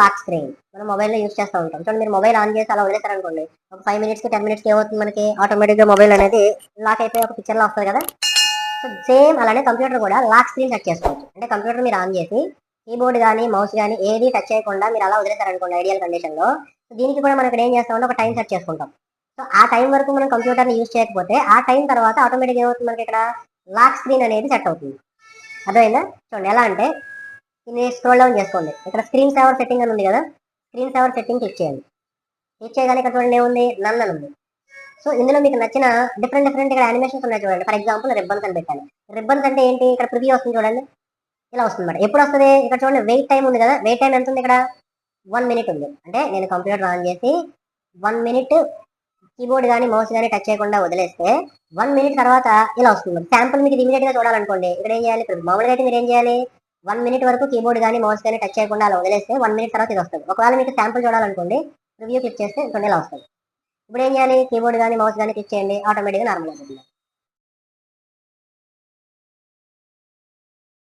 Lock screen. మనం మొబైల్లో use చేస్తూ ఉంటాం. చూడండి, మీరు మొబైల్ ఆన్ చేసి అలా వదిలేసారనుకోండి, ఒక 5 మినిట్స్కి 10 మినిట్స్కి ఏమవుతుంది, మనకి ఆటోమేటిక్గా మొబైల్ అనేది లాక్ అయిపోయి ఒక పిక్చర్లో వస్తుంది కదా. సో సేమ్ అలానే కంప్యూటర్ కూడా లాక్ స్క్రీన్ సెట్ చేసుకోవచ్చు. అంటే కంప్యూటర్ మీరు ఆన్ చేసి కీబోర్డ్ కానీ మౌస్ కానీ ఏది టచ్ చేయకుండా మీరు అలా వదిలేసారనుకోండి ఐడియల్ కండిషన్లో, సో దీనికి కూడా మనం ఇక్కడ ఏం చేస్తామంటే ఒక టైం సెట్ చేసుకుంటాం. సో ఆ టైం వరకు మనం కంప్యూటర్ని యూస్ చేయకపోతే ఆ టైం తర్వాత ఆటోమేటిక్గా ఏమవుతుంది, మనకి ఇక్కడ లాక్ స్క్రీన్ అనేది సెట్ అవుతుంది. అర్థమైందా? చూడండి ఎలా అంటే, ఇది స్క్రోల్ డౌన్ చేసుకోండి, ఇక్కడ స్క్రీన్ సేవర్ సెట్టింగ్ అని ఉంది కదా, స్క్రీన్ సేవర్ సెట్టింగ్ క్లిక్ చేయండి. క్లిక్ చేయగానే ఇక్కడ చూడండి ఏముంది, నన్ అని ఉంది. సో ఇందులో మీకు నచ్చిన డిఫరెంట్ ఇక్కడ యానిమేషన్స్ ఉన్నాయి చూడండి. ఫర్ ఎగ్జాంపుల్ రిబ్బన్స్ అని పెట్టాను. రిబ్బన్స్ అంటే ఏంటి, ఇక్కడ ప్రివ్యూ వస్తుంది చూడండి, ఇలా వస్తుంది అన్నమాట. ఎప్పుడు వస్తుంది, ఇక్కడ చూడండి వెయిట్ టైం ఉంది కదా, వెయిట్ టైం ఎంత ఉంది ఇక్కడ, 1 మినిట్ ఉంది. అంటే నేను కంప్యూటర్ ఆన్ చేసి 1 మినిట్ కీబోర్డ్ కానీ మౌస్ కానీ టచ్ చేయకుండా వదిలేస్తే 1 మినిట్ తర్వాత ఇలా వస్తుంది. శాంపుల్ మీకు ఇమీడియట్ గా చూడాలనుకోండి, ఇక్కడ ఏం చేయాలి, ఇప్పుడు మామూలుగా అయితే మీరు ఏం చేయాలి, 1 మినిట్ వరకు కీబోర్డ్ కానీ మౌస్ కానీ టచ్ చేయకుండా అలా వదిలేస్తే 1 మినిట్ తర్వాత ఇది వస్తుంది. ఒకవేళ మీకు శాంపుల్ చూడాలనుకోండి, రివ్యూ క్లిక్ చేస్తే చూడండి ఇలా వస్తుంది. ఇప్పుడు ఏం చేయాలి, కీబోర్డ్ కానీ మౌస్ కానీ క్లిక్ చేయండి, ఆటోమేటిక్గా నార్మల్ అవుతుంది.